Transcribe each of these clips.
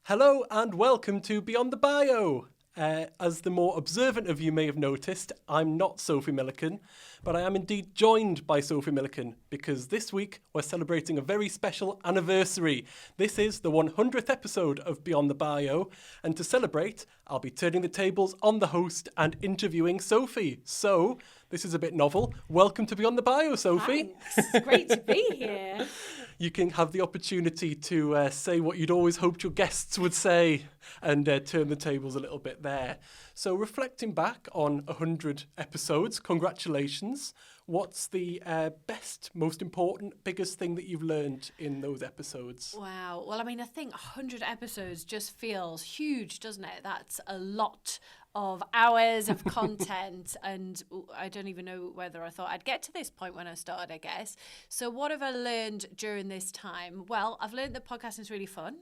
Hello and welcome to Beyond the Bio. As the more observant of you may have noticed, I'm not Sophie Milliken, but I am indeed joined by Sophie Milliken because this week we're celebrating a very special anniversary. This is the 100th episode of Beyond the Bio, and to celebrate, I'll be turning the tables on the host and interviewing Sophie. So, this is a bit novel. Welcome to Beyond the Bio, Sophie. Thanks. Great to be here. You can have the opportunity to say what you'd always hoped your guests would say and turn the tables a little bit there. So reflecting back on 100 episodes, congratulations. What's the best, most important, biggest thing that you've learned in those episodes? Wow. Well, I mean, I think 100 episodes just feels huge, doesn't it? That's a lot of hours of content, and I don't even know whether I thought I'd get to this point when I started, I guess. So what have I learned during this time? Well, I've learned that podcasting is really fun.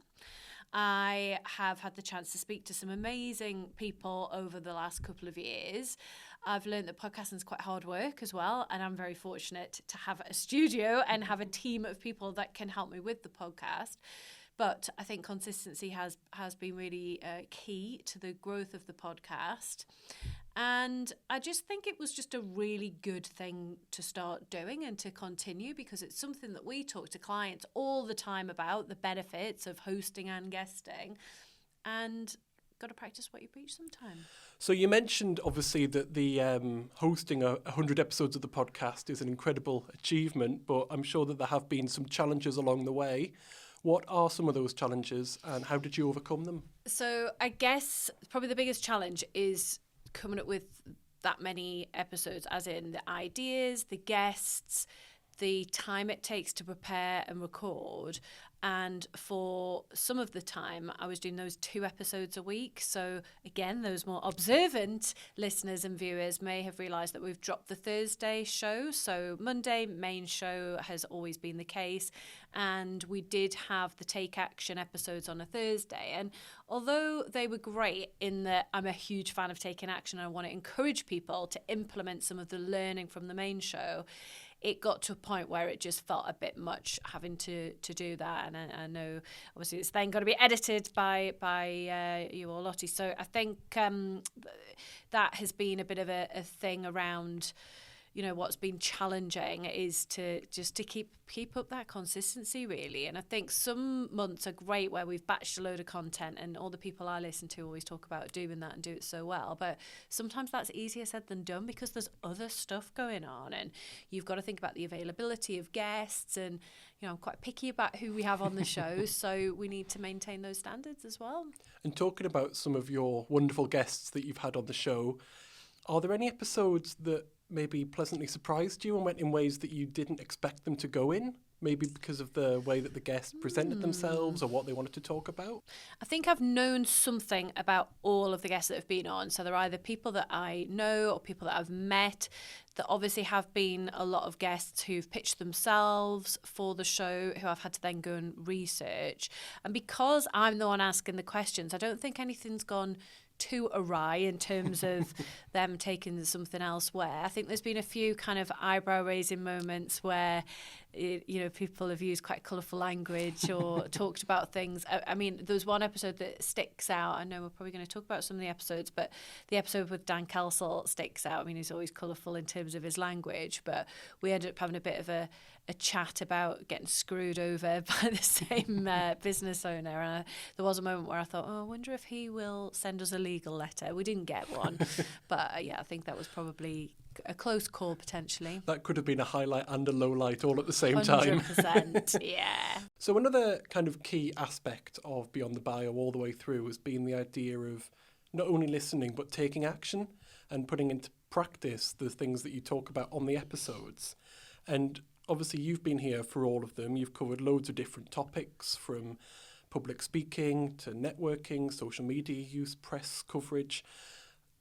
I have had the chance to speak to some amazing people over the last couple of years. I've learned that podcasting is quite hard work as well, and I'm very fortunate to have a studio and have a team of people that can help me with the podcast. But I think consistency has been really key to the growth of the podcast. And I just think it was just a really good thing to start doing and to continue, because it's something that we talk to clients all the time about, the benefits of hosting and guesting. And got to practice what you preach sometime. So you mentioned, obviously, that the hosting 100 episodes of the podcast is an incredible achievement, but I'm sure that there have been some challenges along the way. What are some of those challenges and how did you overcome them? So I guess probably the biggest challenge is coming up with that many episodes, as in the ideas, the guests, the time it takes to prepare and record. And for some of the time, I was doing those 2 episodes a week. So again, those more observant listeners and viewers may have realised that we've dropped the Thursday show. So Monday, main show has always been the case. And we did have the Take Action episodes on a Thursday. And although they were great in that I'm a huge fan of taking action and I want to encourage people to implement some of the learning from the main show, it got to a point where it just felt a bit much having to do that. And I know, obviously, it's then got to be edited by you or Lottie. So I think that has been a bit of a thing around, you know, what's been challenging is to keep up that consistency, really. And I think some months are great where we've batched a load of content and all the people I listen to always talk about doing that and do it so well. But sometimes that's easier said than done because there's other stuff going on and you've got to think about the availability of guests. And, you know, I'm quite picky about who we have on the show, so we need to maintain those standards as well. And talking about some of your wonderful guests that you've had on the show, are there any episodes that maybe pleasantly surprised you and went in ways that you didn't expect them to go in? Maybe because of the way that the guests presented themselves or what they wanted to talk about? I think I've known something about all of the guests that have been on. So they're either people that I know or people that I've met. There obviously have been a lot of guests who've pitched themselves for the show, who I've had to then go and research. And because I'm the one asking the questions, I don't think anything's gone too awry in terms of them taking something elsewhere. I think there's been a few kind of eyebrow-raising moments where, you know, people have used quite colourful language or talked about things. I mean, there was one episode that sticks out. I know we're probably going to talk about some of the episodes, but the episode with Dan Kelsall sticks out. I mean, he's always colourful in terms of his language, but we ended up having a bit of a chat about getting screwed over by the same business owner. And there was a moment where I thought, I wonder if he will send us a legal letter. We didn't get one, but yeah, I think that was probably a close call potentially. That could have been a highlight and a low light all at the same time. 100%, yeah. So another kind of key aspect of Beyond the Bio all the way through has been the idea of not only listening but taking action and putting into practice the things that you talk about on the episodes. And obviously you've been here for all of them. You've covered loads of different topics, from public speaking to networking, social media use, press coverage.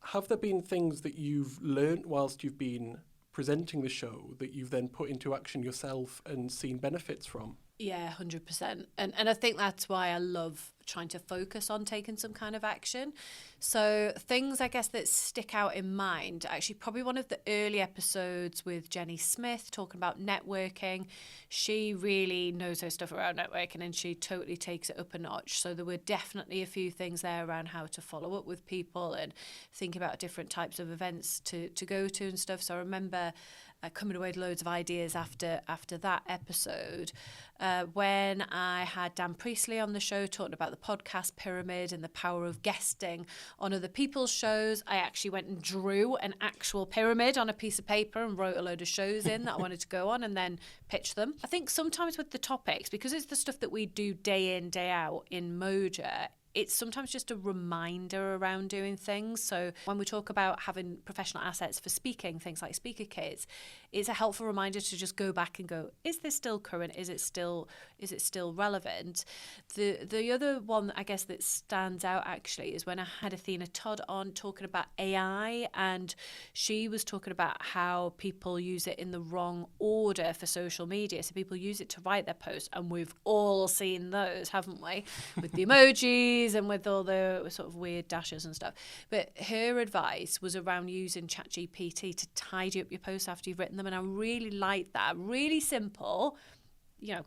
Have there been things that you've learnt whilst you've been presenting the show that you've then put into action yourself and seen benefits from? Yeah, 100%. And I think that's why I love trying to focus on taking some kind of action. So things I guess that stick out in mind, actually probably one of the early episodes with Jenny Smith talking about networking. She really knows her stuff around networking and she totally takes it up a notch. So there were definitely a few things there around how to follow up with people and think about different types of events to go to and stuff. So I remember coming away with loads of ideas after that episode. When I had Dan Priestley on the show talking about the podcast pyramid and the power of guesting on other people's shows, I actually went and drew an actual pyramid on a piece of paper and wrote a load of shows in that I wanted to go on and then pitch them. I think sometimes with the topics, because it's the stuff that we do day in, day out in Moja, it's sometimes just a reminder around doing things. So when we talk about having professional assets for speaking, things like speaker kits, it's a helpful reminder to just go back and go, is this still current? Is it still relevant? The other one I guess that stands out actually is when I had Athena Todd on talking about AI, and she was talking about how people use it in the wrong order for social media. So people use it to write their posts, and we've all seen those, haven't we? With the emojis and with all the sort of weird dashes and stuff. But her advice was around using ChatGPT to tidy up your posts after you've written them, and I really liked that. Really simple,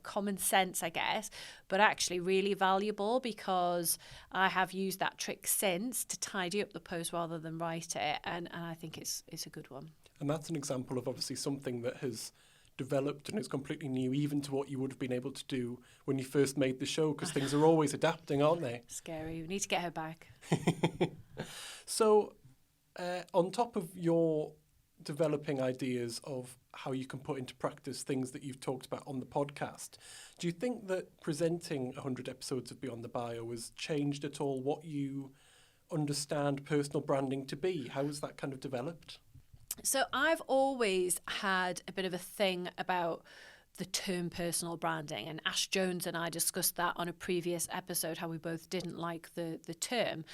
common sense, I guess, but actually really valuable, because I have used that trick since to tidy up the post rather than write it, and I think it's a good one. And that's an example of obviously something that has developed and is completely new even to what you would have been able to do when you first made the show, because things are always adapting, aren't they? Scary. We need to get her back. So on top of your developing ideas of how you can put into practice things that you've talked about on the podcast, do you think that presenting 100 episodes of Beyond the Bio has changed at all what you understand personal branding to be? How has that kind of developed? So I've always had a bit of a thing about the term personal branding, and Ash Jones and I discussed that on a previous episode, how we both didn't like the term.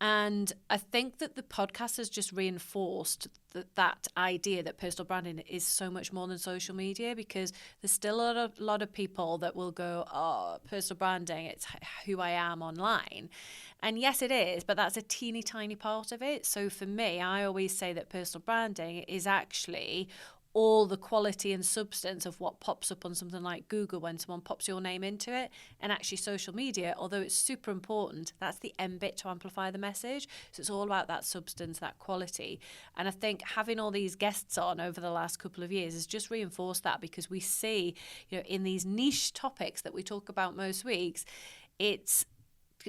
And I think that the podcast has just reinforced that idea that personal branding is so much more than social media, because there's still a lot of people that will go, oh, personal branding, it's who I am online. And yes, it is, but that's a teeny tiny part of it. So for me, I always say that personal branding is actually all the quality and substance of what pops up on something like Google when someone pops your name into it. And actually social media, although it's super important, that's the end bit to amplify the message. So it's all about that substance, that quality. And I think having all these guests on over the last couple of years has just reinforced that, because we see, in these niche topics that we talk about most weeks, it's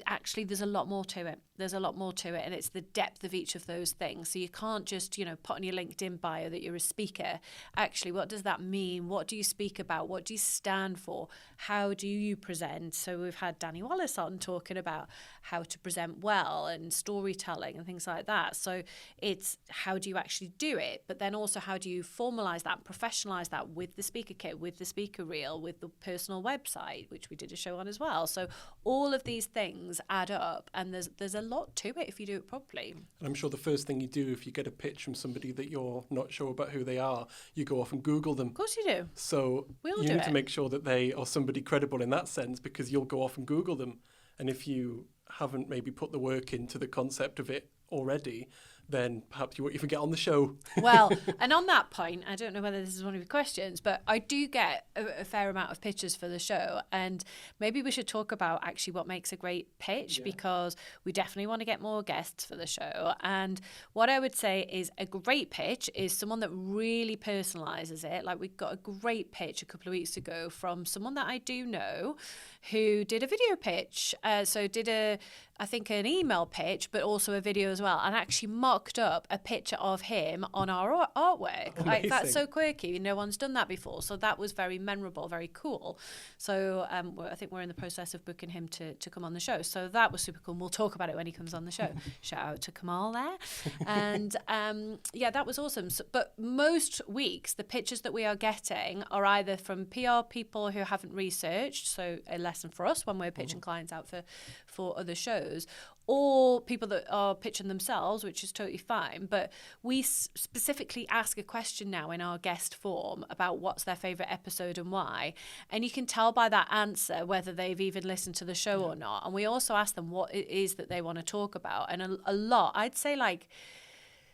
actually there's a lot more to it. There's a lot more to it, and it's the depth of each of those things. So you can't just, put on your LinkedIn bio that you're a speaker. Actually, what does that mean? What do you speak about? What do you stand for? How do you present? So we've had Danny Wallace on talking about how to present well and storytelling and things like that. So it's how do you actually do it? But then also how do you formalize that, professionalize that with the speaker kit, with the speaker reel, with the personal website, which we did a show on as well. So all of these things add up, and there's a lot to it if you do it properly. And I'm sure the first thing you do if you get a pitch from somebody that you're not sure about who they are, you go off and Google them. Of course you do. So you need to make sure that they are somebody credible in that sense, because you'll go off and Google them. And if you haven't maybe put the work into the concept of it already, then perhaps you won't even get on the show. Well, and on that point, I don't know whether this is one of your questions, but I do get a fair amount of pitches for the show, and maybe we should talk about actually what makes a great pitch, because we definitely want to get more guests for the show. And what I would say is a great pitch is someone that really personalizes it. Like we got a great pitch a couple of weeks ago from someone that I do know who did a video pitch. So did I think an email pitch, but also a video as well, and actually mocked up a picture of him on our artwork. Amazing. Like, that's so quirky. No one's done that before. So that was very memorable, very cool. So I think we're in the process of booking him to come on the show. So that was super cool. And we'll talk about it when he comes on the show. Shout out to Kamal there. And that was awesome. So, but most weeks, the pictures that we are getting are either from PR people who haven't researched, so a lesson for us when we're pitching clients out for other shows, or people that are pitching themselves, which is totally fine. But we specifically ask a question now in our guest form about what's their favourite episode and why. And you can tell by that answer whether they've even listened to the show or not. And we also ask them what it is that they want to talk about. And a lot, I'd say like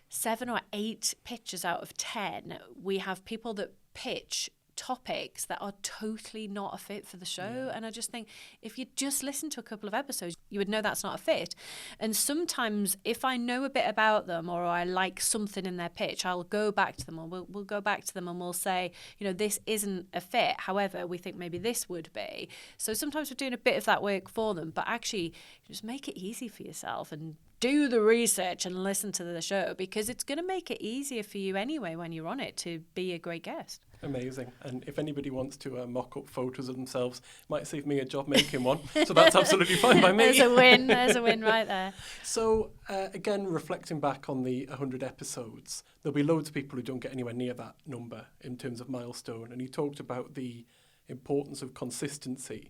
7 or 8 pitches out of 10, we have people that pitch topics that are totally not a fit for the show. And I just think if you just listen to a couple of episodes, you would know that's not a fit. And sometimes if I know a bit about them or I like something in their pitch, I'll go back to them, or we'll go back to them and we'll say, this isn't a fit. However, we think maybe this would be. So sometimes we're doing a bit of that work for them, but actually just make it easy for yourself and do the research and listen to the show, because it's going to make it easier for you anyway when you're on it to be a great guest. Amazing. And if anybody wants to mock up photos of themselves, it might save me a job making one. So that's absolutely fine by me. There's a win. There's a win right there. So again, reflecting back on the 100 episodes, there'll be loads of people who don't get anywhere near that number in terms of milestone. And you talked about the importance of consistency.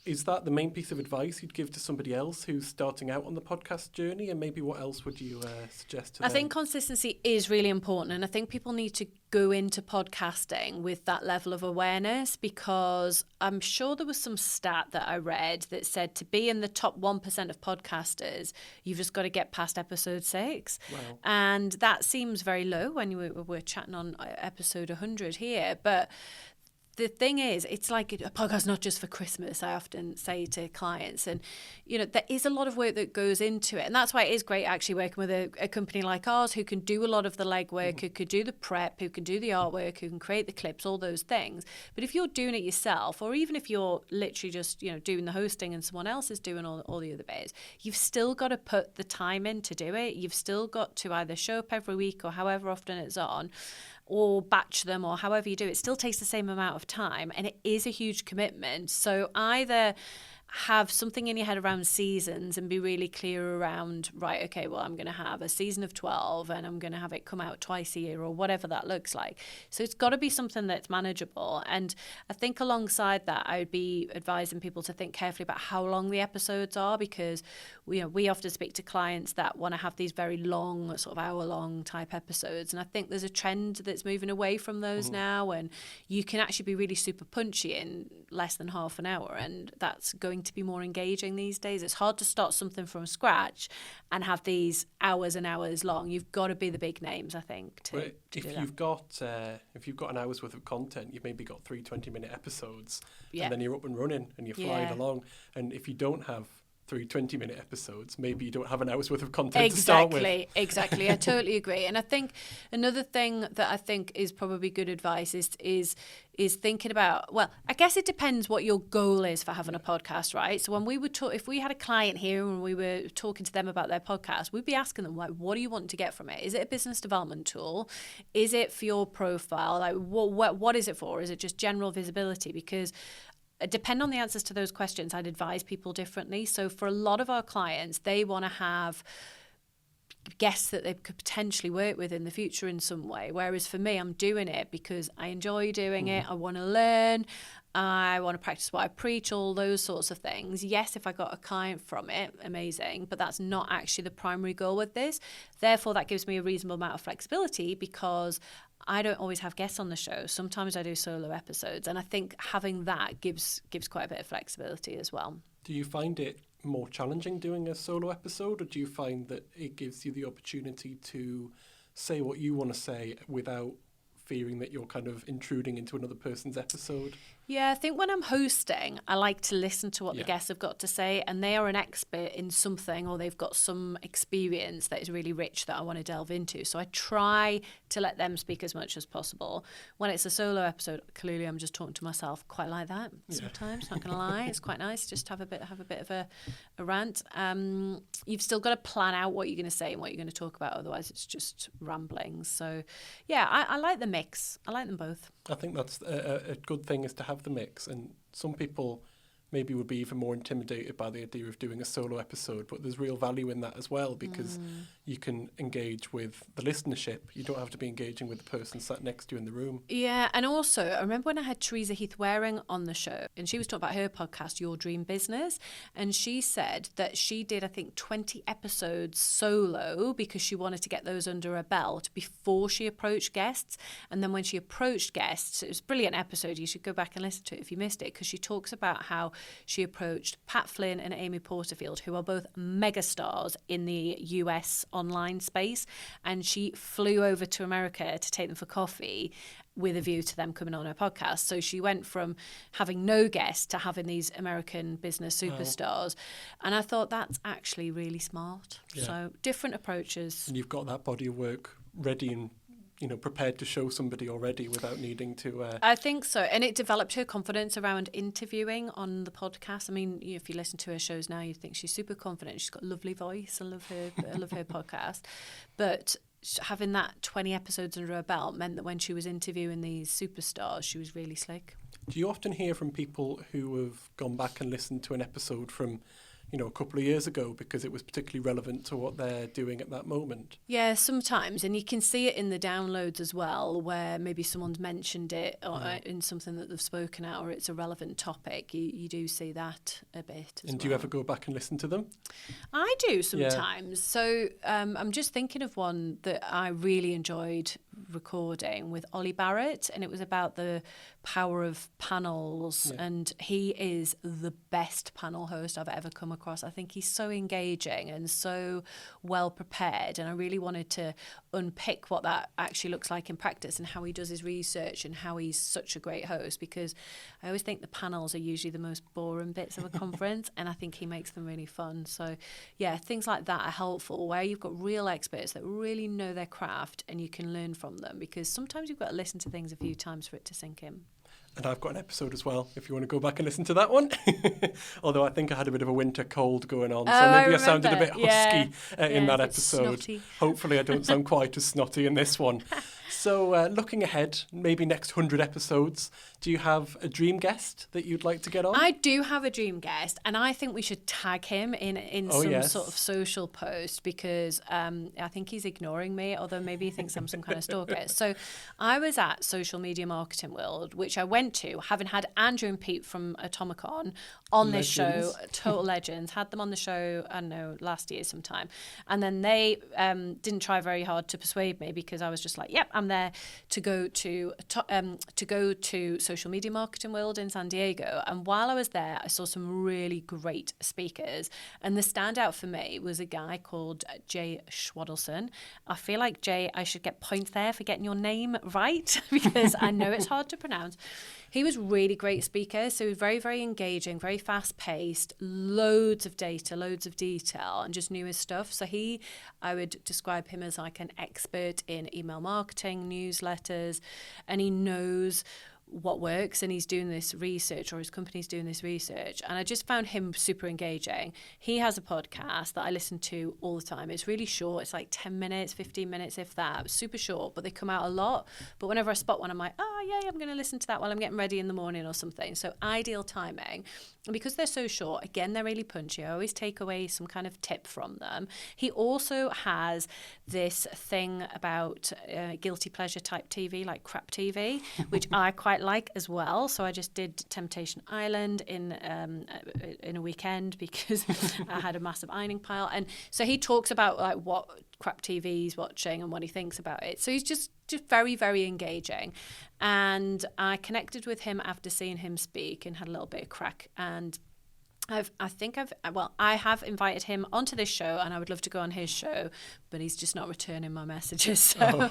Is that the main piece of advice you'd give to somebody else who's starting out on the podcast journey? And maybe what else would you suggest to them? I think consistency is really important. And I think people need to go into podcasting with that level of awareness, because I'm sure there was some stat that I read that said to be in the top 1% of podcasters, you've just got to get past episode 6. Wow. And that seems very low when we're chatting on episode 100 here. But the thing is, it's like a podcast not just for Christmas, I often say to clients. And, there is a lot of work that goes into it. And that's why it is great actually working with a company like ours who can do a lot of the legwork, who could do the prep, who can do the artwork, who can create the clips, all those things. But if you're doing it yourself, or even if you're literally just, doing the hosting and someone else is doing all the other bits, you've still got to put the time in to do it. You've still got to either show up every week or however often it's on, or batch them, or however you do it. Still takes the same amount of time, and it is a huge commitment. So either have something in your head around seasons and be really clear around, right, okay, well, I'm going to have a season of 12 and I'm going to have it come out twice a year or whatever that looks like. So it's got to be something that's manageable. And I think alongside that, I would be advising people to think carefully about how long the episodes are, because we often speak to clients that want to have these very long, sort of hour-long type episodes. And I think there's a trend that's moving away from those now, and you can actually be really super punchy in less than half an hour, and that's going to be more engaging these days. It's hard to start something from scratch and have these hours and hours long. You've got to be the big names, I think, to do that. If you've got an hour's worth of content, you've maybe got 3 20-minute episodes, Yeah. and then you're up and running and you're flying along. And if you don't have 3 20-minute episodes, maybe you don't have an hour's worth of content to start with. Exactly. I totally agree. And I think another thing that I think is probably good advice is thinking about, well, I guess it depends what your goal is for having a podcast, right? So when we would talk, if we had a client here and we were talking to them about their podcast, we'd be asking them, like, what do you want to get from it? Is it a business development tool? Is it for your profile? Like, what is it for? Is it just general visibility? Because depending on the answers to those questions, I'd advise people differently. So for a lot of our clients, they want to have guests that they could potentially work with in the future in some way. Whereas for me, I'm doing it because I enjoy doing it. I want to learn. I want to practice what I preach, all those sorts of things. Yes, if I got a client from it, amazing, but that's not actually the primary goal with this. Therefore, that gives me a reasonable amount of flexibility, because I don't always have guests on the show. Sometimes I do solo episodes, and I think having that gives quite a bit of flexibility as well. Do you find it more challenging doing a solo episode, or do you find that it gives you the opportunity to say what you want to say without fearing that you're kind of intruding into another person's episode? Yeah, I think when I'm hosting, I like to listen to what the guests have got to say, and they are an expert in something, or they've got some experience that is really rich that I want to delve into. So I try to let them speak as much as possible. When it's a solo episode, clearly I'm just talking to myself, quite like that sometimes, not going to lie. It's quite nice just to have a bit of a rant. You've still got to plan out what you're going to say and what you're going to talk about, otherwise it's just rambling. So yeah, I like the mix. I like them both. I think that's a good thing, is to have the mix. And some people maybe would be even more intimidated by the idea of doing a solo episode, but there's real value in that as well, because you can engage with the listenership. You don't have to be engaging with the person sat next to you in the room. Yeah, and also, I remember when I had Teresa Heath-Wareing on the show, and she was talking about her podcast, Your Dream Business, and she said that she did, I think, 20 episodes solo because she wanted to get those under her belt before she approached guests. And then when she approached guests, it was a brilliant episode. You should go back and listen to it if you missed it, because she talks about how she approached Pat Flynn and Amy Porterfield, who are both megastars in the US online space, and she flew over to America to take them for coffee with a view to them coming on her podcast. So she went from having no guests to having these American business superstars. And I thought that's actually really smart. Yeah. So different approaches. And you've got that body of work ready and prepared to show somebody already without needing to... I think so. And it developed her confidence around interviewing on the podcast. I mean, if you listen to her shows now, you think she's super confident. She's got a lovely voice. I love her podcast. But having that 20 episodes under her belt meant that when she was interviewing these superstars, she was really slick. Do you often hear from people who have gone back and listened to an episode from a couple of years ago because it was particularly relevant to what they're doing at that moment? Yeah, sometimes. And you can see it in the downloads as well, where maybe someone's mentioned it or in something that they've spoken at, or it's a relevant topic. You do see that a bit as And do you ever go back and listen to them? I do sometimes. So I'm just thinking of one that I really enjoyed recording with Ollie Barrett, and it was about the power of panels, and he is the best panel host I've ever come across. I think he's so engaging and so well prepared, and I really wanted to unpick what that actually looks like in practice and how he does his research and how he's such a great host, because I always think the panels are usually the most boring bits of a conference, and I think he makes them really fun. So yeah, things like that are helpful, where you've got real experts that really know their craft and you can learn from them, because sometimes you've got to listen to things a few times for it to sink in. And I've got an episode as well, if you want to go back and listen to that one. Although I think I had a bit of a winter cold going on, so maybe I sounded a bit husky in that episode. Snotty. Hopefully I don't sound quite as snotty in this one. So looking ahead, maybe next 100 episodes, do you have a dream guest that you'd like to get on? I do have a dream guest, and I think we should tag him in some sort of social post, because I think he's ignoring me, although maybe he thinks I'm some kind of stalker. So I was at Social Media Marketing World, which I went to, having had Andrew and Pete from Atomicon on this show, total legends, had them on the show, I don't know, last year sometime. And then they didn't try very hard to persuade me, because I was just like, yep, I'm there to go to Social Media Marketing World in San Diego. And while I was there, I saw some really great speakers. And the standout for me was a guy called Jay Schwadelson. I feel like, Jay, I should get points there for getting your name right, because I know it's hard to pronounce. He was really great speaker, so he was very, very engaging, very fast-paced, loads of data, loads of detail, and just knew his stuff. So I would describe him as like an expert in email marketing, newsletters, and he knows what works, and he's doing this research, or his company's doing this research, and I just found him super engaging. He has a podcast that I listen to all the time. It's really short. It's like 10 minutes, 15 minutes, if that. Super short, but they come out a lot. But whenever I spot one, I'm like, oh yeah, I'm going to listen to that while I'm getting ready in the morning or something. So ideal timing. And because they're so short, again, they're really punchy. I always take away some kind of tip from them. He also has this thing about guilty pleasure type TV, like crap TV, which I quite like as well. So I just did Temptation Island in a weekend because I had a massive ironing pile. And so he talks about like what crap TV he's watching and what he thinks about it. So he's just very, very engaging. And I connected with him after seeing him speak and had a little bit of crack. And I have invited him onto this show, and I would love to go on his show, but he's just not returning my messages. So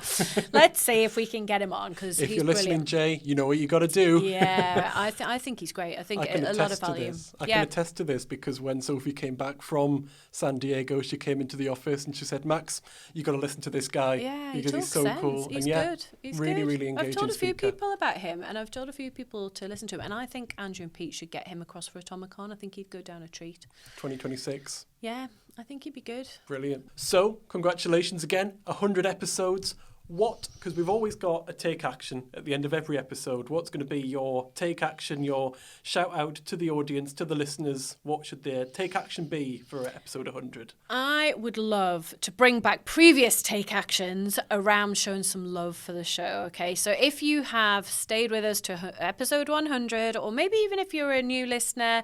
let's see if we can get him on, because if he's you're listening, brilliant. Jay, you know what you got to do. Yeah, I think he's great. I think a lot of value. I can attest to this, because when Sophie came back from San Diego, she came into the office and she said, Max, you got to listen to this guy, because he's so cool. He's and good. He's really, good. really engaging I've told a few speaker. people about him, and I've told a few people to listen to him, and I think Andrew and Pete should get him across for Atomicon. I think he'd go down a treat. 2026. Yeah, I think he'd be good. Brilliant. So, congratulations again. 100 episodes, because we've always got a take action at the end of every episode. What's going to be your take action, your shout out to the audience, to the listeners? What should their take action be for episode 100? I would love to bring back previous take actions around showing some love for the show. Okay, so if you have stayed with us to episode 100, or maybe even if you're a new listener,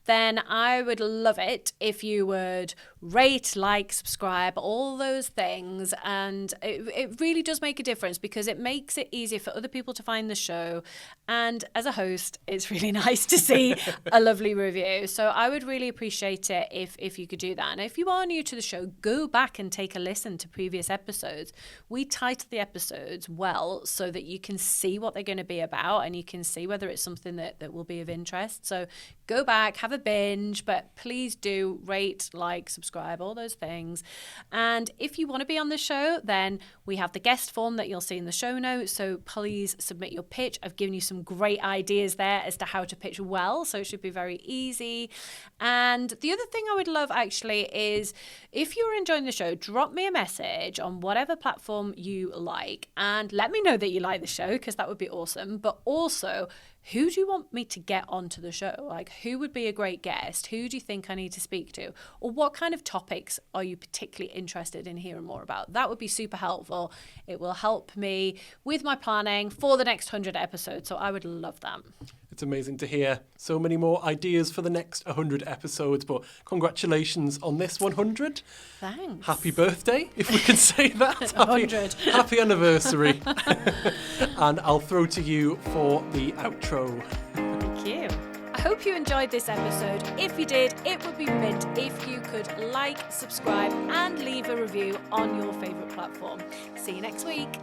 then I would love it if you would rate, like, subscribe, all those things. And it really does make a difference because it makes it easier for other people to find the show. And as a host, it's really nice to see a lovely review. So I would really appreciate it if you could do that. And if you are new to the show, go back and take a listen to previous episodes. We title the episodes well so that you can see what they're going to be about and you can see whether it's something that will be of interest. So go back, have a binge, but please do rate, like, subscribe, all those things. And if you want to be on the show, then we have the guest form that you'll see in the show notes. So please submit your pitch. I've given you some great ideas there as to how to pitch well, so it should be very easy. And the other thing I would love actually is if you're enjoying the show, drop me a message on whatever platform you like and let me know that you like the show, because that would be awesome. But also, who do you want me to get onto the show? Like, who would be a great guest? Who do you think I need to speak to? Or what kind of topics are you particularly interested in hearing more about? That would be super helpful. It will help me with my planning for the next 100 episodes. So I would love that. It's amazing to hear so many more ideas for the next 100 episodes, but congratulations on this 100. Thanks. Happy birthday, if we can say that. 100. Happy anniversary. And I'll throw to you for the outro. Thank you. I hope you enjoyed this episode. If you did, it would be mint if you could like, subscribe, and leave a review on your favourite platform. See you next week.